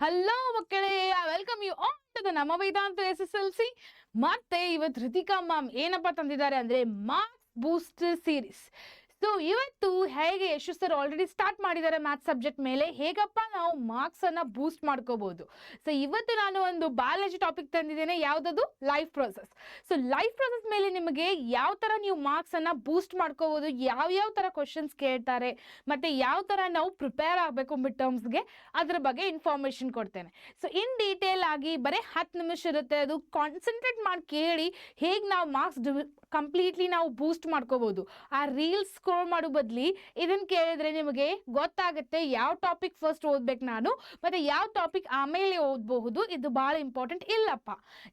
Hello ಮಕ್ಕಳೇ, welcome you all to the ನಮ್ಮ Vedanta SSLC. ಮತ್ತೆ ಇವತ್ತು ರಿತಿಕಾ ಮ್ಯಾಮ್ ಏನಪ್ಪ ತಂದಿದ್ದಾರೆ ಅಂದ್ರೆ ಮಾರ್ಕ್ಸ್ ಬೂಸ್ಟರ್ ಸೀರೀಸ್. ಸೊ ಇವತ್ತು ಹೇಗೆ ಯಶು ಸರ್ ಆಲ್ರೆಡಿ ಸ್ಟಾರ್ಟ್ ಮಾಡಿದ್ದಾರೆ ಮ್ಯಾಥ್ಸ್ ಸಬ್ಜೆಕ್ಟ್ ಮೇಲೆ, ಹೇಗಪ್ಪ ನಾವು ಮಾರ್ಕ್ಸ್ ಅನ್ನ ಬೂಸ್ಟ್ ಮಾಡ್ಕೋಬಹುದು. ಸೊ ಇವತ್ತು ನಾನು ಒಂದು ಬಯಾಲಜಿ ಟಾಪಿಕ್ ತಂದಿದ್ದೇನೆ, ಯಾವ್ದದು life process. So life process ಮೇಲೆ ನಿಮಗೆ ಯಾವ ತರ ನೀವು ಮಾರ್ಕ್ಸ್ ಅನ್ನ ಬೂಸ್ಟ್ ಮಾಡ್ಕೋಬಹುದು, ಯಾವ ತರ ಕ್ವಶನ್ಸ್ ಕೇಳ್ತಾರೆ, ಮತ್ತೆ ಯಾವ ತರ ನಾವು ಪ್ರಿಪೇರ್ ಆಗಬೇಕು ಮಿಡ್ ಟರ್ಮ್ಸ್ಗೆ, ಅದ್ರ ಬಗ್ಗೆ ಇನ್ಫಾರ್ಮೇಶನ್ ಕೊಡ್ತೇನೆ. ಸೊ ಇನ್ ಡೀಟೇಲ್ ಆಗಿ ಬರೀ 10 ನಿಮಿಷ ಇರುತ್ತೆ, ಅದು ಕಾನ್ಸಂಟ್ರೇಟ್ ಮಾಡಿ ಕೇಳಿ ಹೇಗೆ ನಾವು ಮಾರ್ಕ್ಸ್ ಕಂಪ್ಲೀಟ್ಲಿ ನಾವು ಬೂಸ್ಟ್ ಮಾಡ್ಕೋಬಹುದು. ಆ ರೀಲ್ಸ್ ಸ್ಕ್ರೋಲ್ ಮಾಡೋ ಬದಲಿ ಇದನ್ನ ಕೇಳಿದ್ರೆ ನಿಮಗೆ ಗೊತ್ತಾಗುತ್ತೆ ಯಾವ ಟಾಪಿಕ್ ಫಸ್ಟ್ ಓದ್ಬೇಕು ನಾನು, ಮತ್ತೆ ಯಾವ ಟಾಪಿಕ್ ಆಮೇಲೆ ಓದಬಹುದು. ಇದು ಬಹಳ ಇಂಪಾರ್ಟೆಂಟ್ ಇಲ್ಲಪ್ಪ,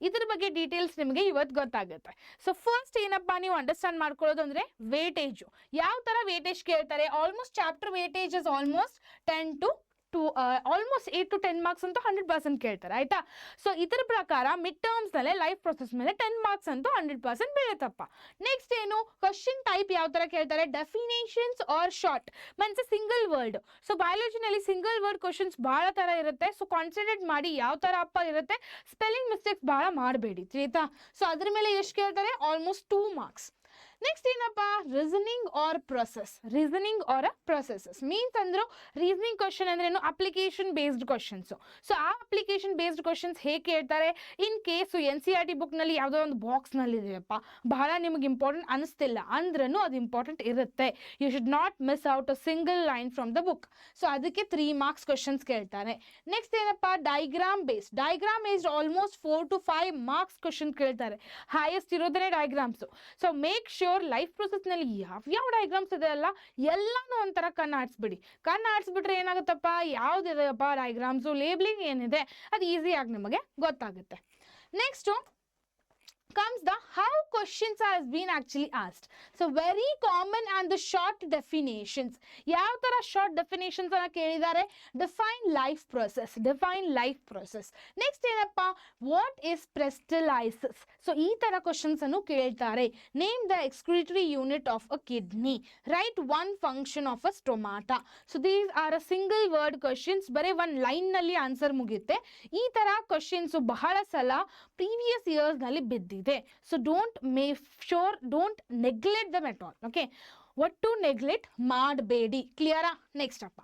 ಇದ್ರ ಬಗ್ಗೆ ಡೀಟೇಲ್ಸ್ ನಿಮಗೆ ಇವತ್ತು ಗೊತ್ತಾಗುತ್ತೆ. ಸೊ ಫಸ್ಟ್ ಏನಪ್ಪಾ ನೀವು ಅಂಡರ್ಸ್ಟ್ಯಾಂಡ್ ಮಾಡ್ಕೊಳ್ಳೋದು ಅಂದ್ರೆ ವೇಟೇಜ್. ಯಾವ ತರ ವೇಟೇಜ್ ಕೇಳ್ತಾರೆ, almost chapter weightage is almost 10 to almost 8 to 10 marks ಅಂತೂ 100% ಕೇಳ್ತಾರೆ, ಆಯ್ತಾ. ಸೊ ಇದರ ಪ್ರಕಾರ ಮಿಡ್ ಟರ್ಮ್ಸ್ ನಲ್ಲಿ ಲೈಫ್ ಪ್ರೊಸೆಸ್ ಮೇಲೆ 10 ಮಾರ್ಕ್ಸ್ ಅಂತೂ 100% ಬೀಳುತ್ತಪ್ಪ. ನೆಕ್ಸ್ಟ್ ಏನು ಕ್ವಶನ್ ಟೈಪ್ ಯಾವ ತರ ಕೇಳ್ತಾರೆ, definitions or short means single word. So ಬಯಾಲಜಿನಲ್ಲಿ ಸಿಂಗಲ್ ವರ್ಡ್ ಕ್ವಶನ್ಸ್ ಬಹಳ ತರ ಇರುತ್ತೆ. ಸೊ ಕಾನ್ಸಂಟ್ರೇಟ್ ಮಾಡಿ ಯಾವ ತರ ಅಪ್ಪ ಇರುತ್ತೆ, ಸ್ಪೆಲ್ಲಿಂಗ್ ಮಿಸ್ಟೇಕ್ಸ್ ಬಹಳ ಮಾಡಬೇಡಿ, ಆಯ್ತಾ. ಸೊ ಅದ್ರ ಮೇಲೆ ಎಷ್ಟು ಕೇಳ್ತಾರೆ, ಆಲ್ಮೋಸ್ಟ್ 2 ಮಾರ್ಕ್ಸ್. ನೆಕ್ಸ್ಟ್ ಏನಪ್ಪ, reasoning or process. Reasoning or processes means ಅಂದ್ರೆ ರೀಸನಿಂಗ್ ಕ್ವಶನ್ ಅಂದ್ರೆ ಏನು, ಅಪ್ಲಿಕೇಶನ್ ಬೇಸ್ಡ್ ಕ್ವಶನ್ಸ್. ಸೊ ಆ ಅಪ್ಲಿಕೇಶನ್ ಬೇಸ್ಡ್ ಕ್ವಶನ್ಸ್ ಹೇಗೆ ಕೇಳ್ತಾರೆ, ಇನ್ ಕೇಸು NCERT ಬುಕ್ ನಲ್ಲಿ ಯಾವುದೋ ಒಂದು ಬಾಕ್ಸ್ ನಲ್ಲಿ ಇದೆಯಪ್ಪ, ಬಹಳ ನಿಮಗೆ ಇಂಪಾರ್ಟೆಂಟ್ ಅನಿಸ್ತಿಲ್ಲ ಅಂದ್ರೂ ಅದು ಇಂಪಾರ್ಟೆಂಟ್ ಇರುತ್ತೆ. You should not miss out a single line from the book. So ಅದಕ್ಕೆ 3 ಮಾರ್ಕ್ಸ್ ಕ್ವಶನ್ಸ್ ಕೇಳ್ತಾರೆ. ನೆಕ್ಸ್ಟ್ ಏನಪ್ಪ, diagram based. Diagram based almost 4 to 5 marks question ಕೇಳ್ತಾರೆ. ಹೈಯೆಸ್ಟ್ ಇರೋದೇ diagrams. So make sure life process ನಲ್ಲಿ ಯಾವ diagrams ಇದೆ ಅಲ್ಲ ಎಲ್ಲಾನು ಒಂಥರ ಕಣ್ಣಾಡಿಸ್ಬಿಡಿ. ಕಣ್ಣಾಡಿಸ್ಬಿಟ್ರೆ ಏನಾಗುತ್ತಪ್ಪ, ಯಾವ್ದಿದೆಯಪ್ಪ ಡೈಗ್ರಾಮ್ಸ್, ಲೇಬ್ಲಿಂಗ್ ಏನಿದೆ ಅದು ಈಸಿಯಾಗಿ ನಿಮಗೆ ಗೊತ್ತಾಗುತ್ತೆ. Next comes the how questions has been actually asked. So very common and the short definitions. ಯಾವ ತರ ಶಾರ್ಟ್ ಡೆಫಿನೇಷನ್ಸ್ ಅನ್ನ ಕೇಳಿದ್ದಾರೆ, define life process. Define life process. Next ಏನಪ್ಪ, ವಾಟ್ ಇಸ್ ಪ್ರೆಸ್ಟಲೈಸಿಸ್. ಸೊ ಈ ತರ ಕ್ವಶನ್ಸ್ ಅನ್ನು ಕೇಳ್ತಾರೆ. Name the excretory unit of a kidney, right one function of a stomata. So these are a single word questions, ಬರೀ ಒಂದು line ನಲ್ಲಿ answer ಮುಗಿಯುತ್ತೆ. ಈ ತರ ಕ್ವಶನ್ಸ್ ಬಹಳ ಸಲ ಪ್ರೀವಿಯಸ್ ಇಯರ್ಸ್ ನಲ್ಲಿ ಬಿದ್ದಿದೆ. So don't make sure don't neglect them at all. Okay, what to neglect ಮಾಡಬೇಡಿ. ಕ್ಲಿಯರಾ? ನೆಕ್ಸ್ಟ್ ಅಪ್ಪ,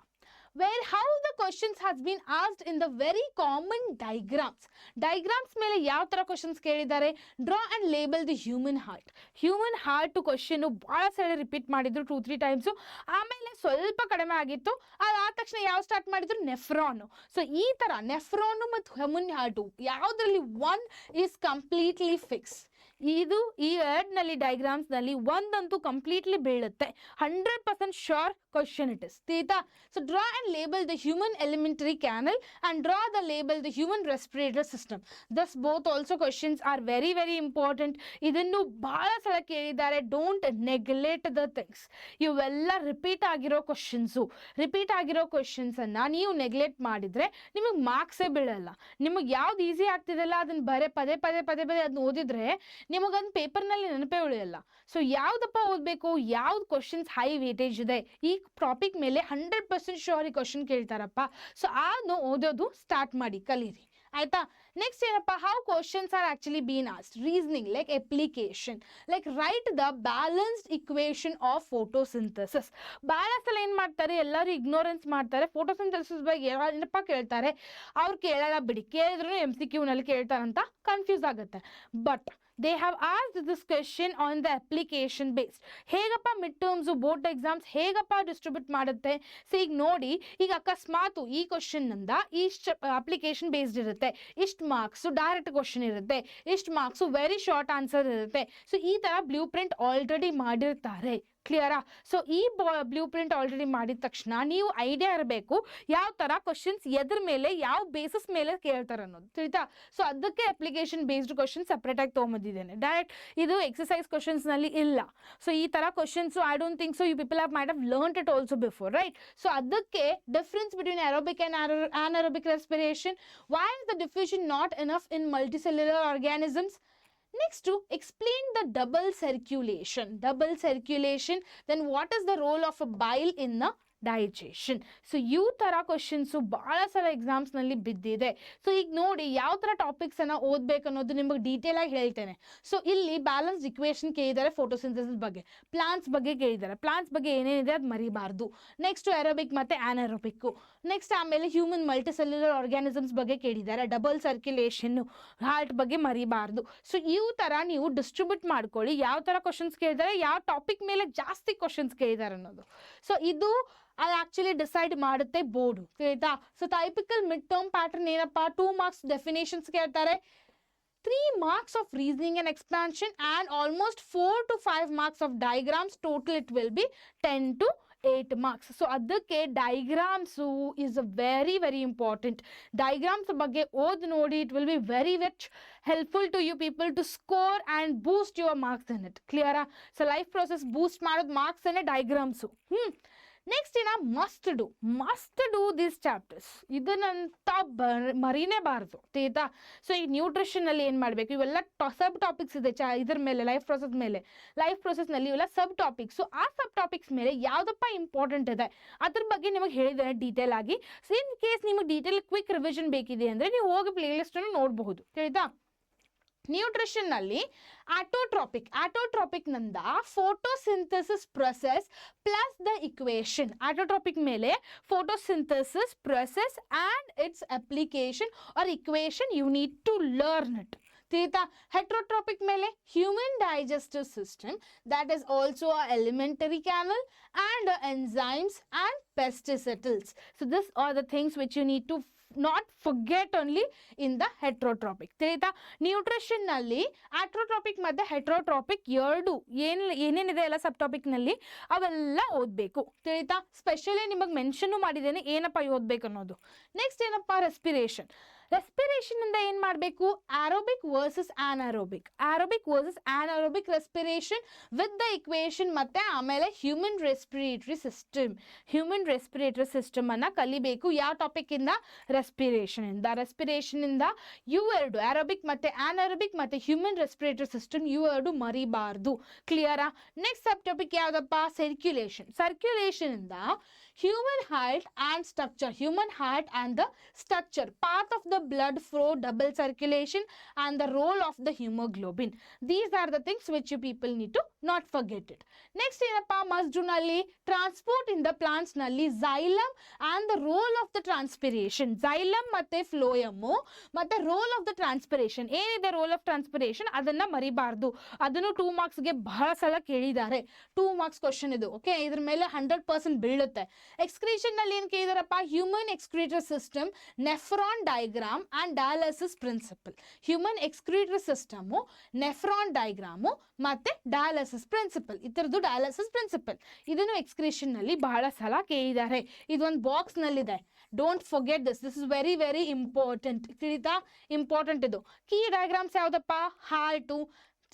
where how the questions has been asked in the very common diagrams. Diagrams ಮೇಲೆ ಯಾವ ತರ ಕ್ವಶನ್ಸ್ ಕೇಳಿದ್ದಾರೆ, draw and label the human heart. Human heart question ಬಹಳ ಸಲ repeat ಮಾಡಿದ್ರು 2-3 ಟೈಮ್ಸ್. ಆಮೇಲೆ ಸ್ವಲ್ಪ ಕಡಿಮೆ ಆಗಿತ್ತು, ಅದಾದ ತಕ್ಷಣ ಯಾವ ಸ್ಟಾರ್ಟ್ ಮಾಡಿದ್ರು, ನೆಫ್ರಾನ್. ಸೊ ಈ ತರ ನೆಫ್ರಾನ್ ಮತ್ತು ಹ್ಯೂಮನ್ ಹಾರ್ಟ್ ಯಾವ್ದ್ರಲ್ಲಿ ಒನ್ ಇಸ್ ಕಂಪ್ಲೀಟ್ಲಿ ಫಿಕ್ಸ್. ಇದು ಈ ಎರಡ್ನಲ್ಲಿ ಡೈಗ್ರಾಮ್ಸ್ ನಲ್ಲಿ ಒಂದಂತೂ ಕಂಪ್ಲೀಟ್ಲಿ ಬೀಳುತ್ತೆ, 100% ಶೋರ್ ಕ್ವಶನ್ ಇಟ್ ಇಸ್, ಆಯ್ತಾ. So draw and label the human alimentary canal and draw the label the human respiratory system. Thus both also questions are very very important. ಇದನ್ನು ಬಹಳ ಸಲ ಕೇಳಿದ್ದಾರೆ. Don't neglect the things. ಇವೆಲ್ಲ repeat ಆಗಿರೋ questions. Repeat ಆಗಿರೋ questions ಅನ್ನ ನೀವು neglect ಮಾಡಿದ್ರೆ ನಿಮಗೆ ಮಾರ್ಕ್ಸೇ ಬೀಳಲ್ಲ. ನಿಮಗೆ ಯಾವ್ದು ಈಸಿ ಆಗ್ತಿದೆಲ್ಲ ಅದನ್ನ ಪದೇ ಪದೇ ಅದನ್ನ ಓದಿದ್ರೆ ನಿಮಗೊಂದು ಪೇಪರ್ನಲ್ಲಿ ನೆನಪೇ ಉಳಿಯಲ್ಲ. ಸೊ ಯಾವ್ದಪ್ಪ ಓದಬೇಕು, ಯಾವ್ದು ಕ್ವಶನ್ಸ್ ಹೈ ವೇಟೇಜ್ ಇದೆ, ಈ ಟಾಪಿಕ್ ಮೇಲೆ 100% ಶೋರ್ ಕ್ವಶನ್ ಕೇಳ್ತಾರಪ್ಪ. ಸೊ ಅದನ್ನು ಓದೋದು ಸ್ಟಾರ್ಟ್ ಮಾಡಿ, ಕಲೀರಿ, ಆಯ್ತಾ. ನೆಕ್ಸ್ಟ್ ಏನಪ್ಪ, how questions are actually been asked. Reasoning like application, like write the balanced equation of photosynthesis. ಬಹಳ ಸಲ ಏನ್ ಮಾಡ್ತಾರೆ, ಎಲ್ಲರೂ ಇಗ್ನೋರೆನ್ಸ್ ಮಾಡ್ತಾರೆ. ಫೋಟೋಸಿಂಥಸಿಸ್ ಬಗ್ಗೆ ಏನಪ್ಪ ಕೇಳ್ತಾರೆ, ಅವ್ರು ಕೇಳಲ್ಲ ಬಿಡಿ, ಕೇಳಿದ್ರು MCQ ನಲ್ಲಿ ಕೇಳ್ತಾರಂತ ಕನ್ಫ್ಯೂಸ್ ಆಗುತ್ತೆ. But they have asked this question on the application based. ಹೇಗಪ್ಪ ಮಿಡ್ ಟರ್ಮ್ಸ್ ಬೋರ್ಡ್ ಎಕ್ಸಾಮ್ಸ್ ಹೇಗಪ್ಪ ಡಿಸ್ಟ್ರಿಬ್ಯೂಟ್ ಮಾಡುತ್ತೆ. ಸೊ ಈಗ ನೋಡಿ, ಈಗ ಅಕಸ್ಮಾತ್ ಈ ಕ್ವಶನ್ ನಿಂದ ಇಷ್ಟು ಅಪ್ಲಿಕೇಶನ್ ಬೇಸ್ಡ್ ಇರುತ್ತೆ, ಇಷ್ಟು ಮಾರ್ಕ್ಸ್ ಡೈರೆಕ್ಟ್ ಕ್ವಶನ್ ಇರುತ್ತೆ, ಇಷ್ಟು ಮಾರ್ಕ್ಸ್ ವೆರಿ ಶಾರ್ಟ್ ಆನ್ಸರ್ ಇರುತ್ತೆ. ಸೊ ಈ ತರ ಬ್ಲೂ ಪ್ರಿಂಟ್ ಆಲ್ರೆಡಿ ಮಾಡಿರ್ತಾರೆ. ಕ್ಲಿಯರಾ? ಸೊ ಈ ಬ್ಲೂ ಪ್ರಿಂಟ್ ಆಲ್ರೆಡಿ ಮಾಡಿದ ತಕ್ಷಣ ನೀವು ಐಡಿಯಾ ಇರಬೇಕು ಯಾವ ತರ ಕ್ವಶನ್ಸ್ ಎದ್ರ ಮೇಲೆ ಯಾವ ಬೇಸಿಸ್ ಮೇಲೆ ಕೇಳ್ತಾರೆ ಅನ್ನೋದು, ತಿಳಿತಾ. ಸೊ ಅದಕ್ಕೆ ಅಪ್ಲಿಕೇಶನ್ ಬೇಸ್ಡ್ ಕ್ವಶನ್ ಸಪ್ರೇಟ್ ಆಗಿ ತೊಗೊಂಬಂದಿದ್ದೇನೆ. ಡೈರೆಕ್ಟ್ ಇದು ಎಕ್ಸಸೈಸ್ ಕ್ವಶನ್ಸ್ ನಲ್ಲಿ ಇಲ್ಲ. ಸೊ ಈ ತರ questions I don't think so you people might have learned it also before, right. So ಅದಕ್ಕೆ difference between aerobic and anaerobic respiration. Why is the diffusion not enough in multicellular organisms? Next, to explain the double circulation. Double circulation, then what is the role of a bile in the digestion. So ಈ ಥರ questions ಭಾಳ ಸಲ ಎಕ್ಸಾಮ್ಸ್ನಲ್ಲಿ ಬಿದ್ದಿದೆ. So ಈಗ ನೋಡಿ ಯಾವ ಥರ ಟಾಪಿಕ್ಸನ್ನು ಓದಬೇಕು ಅನ್ನೋದು ನಿಮಗೆ ಡೀಟೇಲಾಗಿ ಹೇಳ್ತೇನೆ. ಸೊ ಇಲ್ಲಿ ಬ್ಯಾಲೆನ್ಸ್ಡ್ ಇಕ್ವೇಷನ್ ಕೇಳಿದ್ದಾರೆ, ಫೋಟೋಸಿಂಥಸಿಸ್ ಬಗ್ಗೆ, ಪ್ಲಾಂಟ್ಸ್ ಬಗ್ಗೆ ಕೇಳಿದ್ದಾರೆ, ಪ್ಲಾಂಟ್ಸ್ ಬಗ್ಗೆ ಏನೇನಿದೆ ಅದು ಮರಿಬಾರ್ದು. ನೆಕ್ಸ್ಟ್ ಏರೋಬಿಕ್ ಮತ್ತು ಆ್ಯನರೋಬಿಕ್ಕು. ನೆಕ್ಸ್ಟ್ ಆಮೇಲೆ ಹ್ಯೂಮನ್ ಮಲ್ಟಿಸೆಲ್ಯುಲರ್ ಆರ್ಗ್ಯಾನಿಸಮ್ಸ್ ಬಗ್ಗೆ ಕೇಳಿದ್ದಾರೆ, ಡಬಲ್ ಸರ್ಕ್ಯುಲೇಷನ್ನು, ಹಾರ್ಟ್ ಬಗ್ಗೆ ಮರಿಬಾರ್ದು. ಸೊ ಈ ಥರ ನೀವು ಡಿಸ್ಟ್ರಿಬ್ಯೂಟ್ ಮಾಡ್ಕೊಳ್ಳಿ ಯಾವ ಥರ ಕ್ವಶನ್ಸ್ ಕೇಳಿದ್ದಾರೆ, ಯಾವ ಟಾಪಿಕ್ ಮೇಲೆ ಜಾಸ್ತಿ ಕ್ವಶನ್ಸ್ ಕೇಳಿದ್ದಾರೆ ಅನ್ನೋದು. ಸೊ ಇದು ಅದು ಆ್ಯಕ್ಚುಲಿ ಡಿಸೈಡ್ ಮಾಡುತ್ತೆ ಬೋರ್ಡು, ಆಯಿತಾ. So typical mid term pattern ಏನಪ್ಪ, 2 marks ಡೆಫಿನೇಷನ್ಸ್ ಕೇಳ್ತಾರೆ, 3 marks of reasoning and expansion, and almost 4 to 5 marks of diagrams. Total it will be 10 to 8 marks. So ಅದಕ್ಕೆ diagrams is very very important. Diagrams ಬಗ್ಗೆ ಓದಿ ನೋಡಿ, it will be very much helpful to you people to score and boost your marks in it. ಕ್ಲಿಯರಾ? So life process boost ಮಾಡೋದು marks ಅನ್ನೇ diagrams. Next must do these chapters. ಇದನ್ನಂತ ಮರಿನೇಬಾರ್ದು, ಆಯ್ತಾ. So ಈ ನ್ಯೂಟ್ರಿಷನಲ್ಲಿ ಏನು ಮಾಡಬೇಕು, ಇವೆಲ್ಲ ಸಬ್ ಟಾಪಿಕ್ಸ್ ಇದೆ ಇದ್ರ ಮೇಲೆ, ಲೈಫ್ ಪ್ರೊಸೆಸ್ನಲ್ಲಿ ಇವೆಲ್ಲ ಸಬ್ ಟಾಪಿಕ್ಸು. ಆ ಸಬ್ ಟಾಪಿಕ್ಸ್ ಮೇಲೆ ಯಾವುದಪ್ಪ ಇಂಪಾರ್ಟೆಂಟ್ ಇದೆ ಅದ್ರ ಬಗ್ಗೆ ನಿಮಗೆ ಹೇಳಿದ್ದೇನೆ ಡೀಟೇಲ್ ಆಗಿ. ಸೊ ಇನ್ ಕೇಸ್ ನಿಮಗೆ ಡೀಟೇಲ್ ಕ್ವಿಕ್ ರಿವಿಷನ್ ಬೇಕಿದೆ ಅಂದರೆ ನೀವು ಹೋಗಿ ಪ್ಲೇಲಿಸ್ಟನ್ನು ನೋಡಬಹುದು, ಆಯ್ತಾ. ನ್ಯೂಟ್ರಿಷನ್ನಲ್ಲಿ ಆಟೋಟ್ರಾಪಿಕ್ ನಂದ photosynthesis process plus the equation. Autotrophic ಮೇಲೆ photosynthesis process and its application or equation, you need to learn it. Theta. Heterotropic mele human digestive system, that is also a alimentary canal and enzymes and pesticides. So these are the things which you need to not forget only in the heterotropic. ತಿಳಿತಾ? Nutrition ನಲ್ಲಿ ಆಟ್ರೋಟ್ರಾಪಿಕ್ ಮತ್ತು ಹೆಟ್ರೋಟ್ರಾಪಿಕ್ ಎರಡು ಏನೇನಿದೆ ಎಲ್ಲ ಸಬ್ topic ನಲ್ಲಿ ಅವೆಲ್ಲ ಓದಬೇಕು. ತಿಳಿತಾ? ಸ್ಪೆಷಲಿ ನಿಮಗೆ ಮೆನ್ಷನ್ ಮಾಡಿದ್ದೇನೆ ಏನಪ್ಪ ಓದಬೇಕು ಅನ್ನೋದು. ನೆಕ್ಸ್ಟ್ ಏನಪ್ಪ, ರೆಸ್ಪಿರೇಷನ್. ರೆಸ್ಪಿರೇಷನ್ ಇಂದ ಏನು ಮಾಡಬೇಕು, aerobic versus anaerobic respiration with the equation ಮತ್ತು ಆಮೇಲೆ ಹ್ಯೂಮನ್ ರೆಸ್ಪಿರೇಟರಿ ಸಿಸ್ಟಮ್ ಅನ್ನು ಕಲಿಬೇಕು. ಯಾವ ಟಾಪಿಕ್ ಇಂದ? ರೆಸ್ಪಿರೇಷನ್ ಇಂದ ಇವೆರಡು ಆರೋಬಿಕ್ ಮತ್ತು ಆನಾರೋಬಿಕ್ ಮತ್ತು ಹ್ಯೂಮನ್ ರೆಸ್ಪಿರೇಟರಿ ಸಿಸ್ಟಮ್ ಇವೆರಡು ಮರಿಬಾರ್ದು. ಕ್ಲಿಯರಾ? ನೆಕ್ಸ್ಟ್ ಸಬ್ ಟಾಪಿಕ್ ಯಾವುದಪ್ಪ, ಸರ್ಕ್ಯುಲೇಷನ್ ಇಂದ human heart and the structure, path of the blood flow, double circulation and the role of the hemoglobin. These are the things which you people need to not forget it. Next ಏನಪ್ಪಾ, must do ನಲ್ಲಿ transport in the plants ನಲ್ಲಿ xylem and the role of the transpiration. xylem ಮತ್ತೆ phloem ಮತ್ತೆ role of the transpiration. ಏನಿದೆ role of transpiration ಅದನ್ನ ಮರಿಬಾರ್ದು. ಅದನ್ನು 2 marks ಗೆ ಬಹಳ ಸಲ ಕೇಳಿದ್ದಾರೆ. 2 marks ಕ್ವಶನ್ ಇದು. ಓಕೆ, ಇದ್ರ ಮೇಲೆ 100% ಬೀಳುತ್ತೆ. ಎಕ್ಸ್ಕ್ರೀಷನ್ ನಲ್ಲಿ ಏನು ಕೇಳಿದಾರಪ್ಪ, human excretory system, nephron diagram and dialysis principle. Human excretory system, nephron diagram ಮತ್ತೆ ಡಯಾಲಿಸಿಸ್ ಪ್ರಿನ್ಸಿಪಲ್. ಇದರದ್ದು ಡಯಾಲಿಸಿಸ್ ಪ್ರಿನ್ಸಿಪಲ್ ಇದನ್ನು ಎಕ್ಸ್ಕ್ರೀಷನ್ ನಲ್ಲಿ ಬಹಳ ಸಲ ಕೇಳಿದ್ದಾರೆ. ಇದೊಂದು ಬಾಕ್ಸ್ ನಲ್ಲಿದೆ. Don't forget this is very very important. ತಿಳಿತಾ? ಇಂಪಾರ್ಟೆಂಟ್ ಇದು. ಕೀ ಡಯಾಗ್ರಾಮ್ಸ್ ಯಾವುದಪ್ಪ, ಹಾರ್ಟು,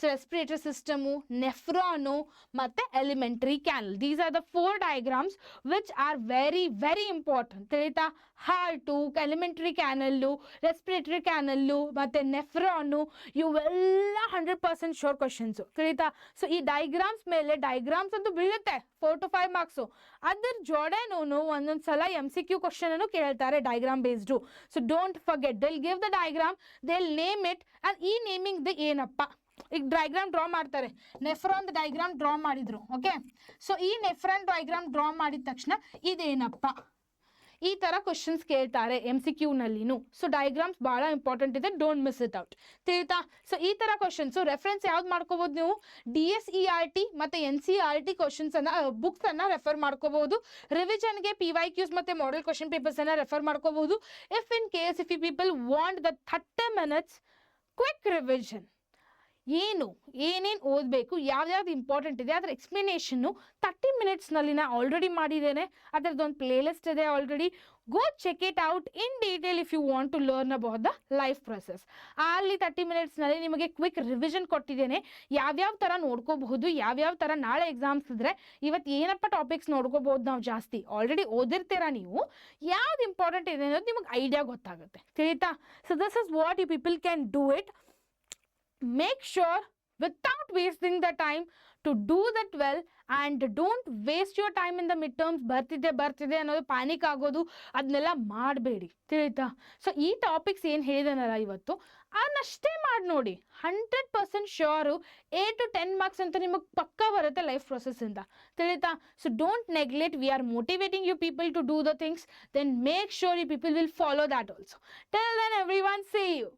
ರೆಸ್ಪಿರೇಟರಿ ಸಿಸ್ಟಮು, ನೆಫ್ರಾನು ಮತ್ತು alimentary canal. These are the 4 diagrams which are very very important. ತಿಳಿತಾ? Heart, alimentary canal, respiratory canal ಮತ್ತು ನೆಫ್ರಾನು ಇವೆಲ್ಲ 100% sure questions. ತಿಳಿತಾ? So ಈ diagrams ಮೇಲೆ ಡಯಾಗ್ರಾಮ್ಸ್ ಅಂತೂ ಬೀಳುತ್ತೆ 4 to 5 marks. ಅದ್ರ ಜೋಡೆನೂ ಒಂದೊಂದು ಸಲ MCQ ಕ್ವಶನ್ ಕೇಳ್ತಾರೆ diagram based. So don't forget, they'll give the diagram, they'll name it and ಈ ನೇಮಿಂಗ್ ದ ಏನಪ್ಪ, ಈಗ ಡಯಾಗ್ರಾಮ್ ಡ್ರಾ ಮಾಡ್ತಾರೆ, ನೆಫ್ರಾನ್ ಡಯಾಗ್ರಾಮ್ ಡ್ರಾ ಮಾಡಿದ್ರು. ಓಕೆ, ಸೊ ಈ ನೆಫ್ರಾನ್ ಡಯಾಗ್ರಾಮ್ ಡ್ರಾ ಮಾಡಿದ ತಕ್ಷಣ ಇದೇನಪ್ಪ, ಈ ಥರ ಕ್ವಶನ್ಸ್ ಕೇಳ್ತಾರೆ MCQ ನಲ್ಲಿನೂ. ಸೊ ಡಯಾಗ್ರಾಮ್ಸ್ ಭಾಳ ಇಂಪಾರ್ಟೆಂಟ್ ಇದೆ, ಡೋಂಟ್ ಮಿಸ್ ಇಟ್ ಔಟ್. ತಿಳಿತಾ? ಸೊ ಈ ಥರ ಕ್ವಶನ್ಸು ರೆಫರೆನ್ಸ್ ಯಾವ್ದು ಮಾಡ್ಕೋಬೋದು ನೀವು, DSERT ಮತ್ತು NCERT ಕ್ವಶನ್ಸನ್ನು ಬುಕ್ಸನ್ನು ರೆಫರ್ ಮಾಡ್ಕೋಬೋದು. ರಿವಿಷನ್ಗೆ PYQs ಮತ್ತು ಮಾಡೆಲ್ ಕ್ವಶನ್ ಪೇಪರ್ಸನ್ನು ರೆಫರ್ ಮಾಡ್ಕೋಬೋದು. If in case if you people want the 30 minutes quick revision, ಏನೇನು ಓದಬೇಕು, ಯಾವ್ಯಾವ್ದು ಇಂಪಾರ್ಟೆಂಟ್ ಇದೆ ಅದರ ಎಕ್ಸ್ಪ್ಲನೇಷನ್ನು 30 minutesನಲ್ಲಿ ನಾನು ಆಲ್ರೆಡಿ ಮಾಡಿದ್ದೇನೆ. ಅದರದ್ದೊಂದು ಪ್ಲೇಲಿಸ್ಟ್ ಇದೆ already. Go check it out in detail if you want to learn about the life process. ಅಲ್ಲಿ 30 minutesನಲ್ಲಿ ನಿಮಗೆ ಕ್ವಿಕ್ ರಿವಿಷನ್ ಕೊಟ್ಟಿದ್ದೇನೆ. ಯಾವ್ಯಾವ ಥರ ನೋಡ್ಕೋಬಹುದು, ಯಾವ್ಯಾವ ಥರ ನಾಳೆ ಎಕ್ಸಾಮ್ಸ್ ಇದ್ರೆ ಇವತ್ತು ಏನಪ್ಪ ಟಾಪಿಕ್ಸ್ ನೋಡ್ಕೋಬಹುದು ನಾವು ಜಾಸ್ತಿ. ಆಲ್ರೆಡಿ ಓದಿರ್ತೀರ ನೀವು, ಯಾವ್ದು ಇಂಪಾರ್ಟೆಂಟ್ ಇದೆ ಅನ್ನೋದು ನಿಮಗೆ ಐಡಿಯಾ ಗೊತ್ತಾಗುತ್ತೆ. ತಿಳಿತಾ? So this is what you people can do it. Make sure without wasting the time to do that well and don't waste your time in the mid terms. ಬರ್ತಿದೆ ಅನ್ನೋದು panic ಆಗೋದು ಅದನ್ನೆಲ್ಲ ಮಾಡಬೇಡಿ, ತಿಳಿತಾ? ಸೊ ಈ topics ಏನು ಹೇಳಿದಾನಲ್ಲ ಇವತ್ತು ಅದನ್ನಷ್ಟೇ ಮಾಡಿ ನೋಡಿ, 100% ಶ್ಯೂರು 8 to 10 ಮಾರ್ಕ್ಸ್ ಅಂತ ನಿಮಗೆ ಪಕ್ಕಾ ಬರುತ್ತೆ ಲೈಫ್ ಪ್ರೊಸೆಸ್ಸಿಂದ, ತಿಳಿತಾ? So don't neglect, we are motivating you people to do the things, then make sure you people will follow that also. Till then everyone, see you.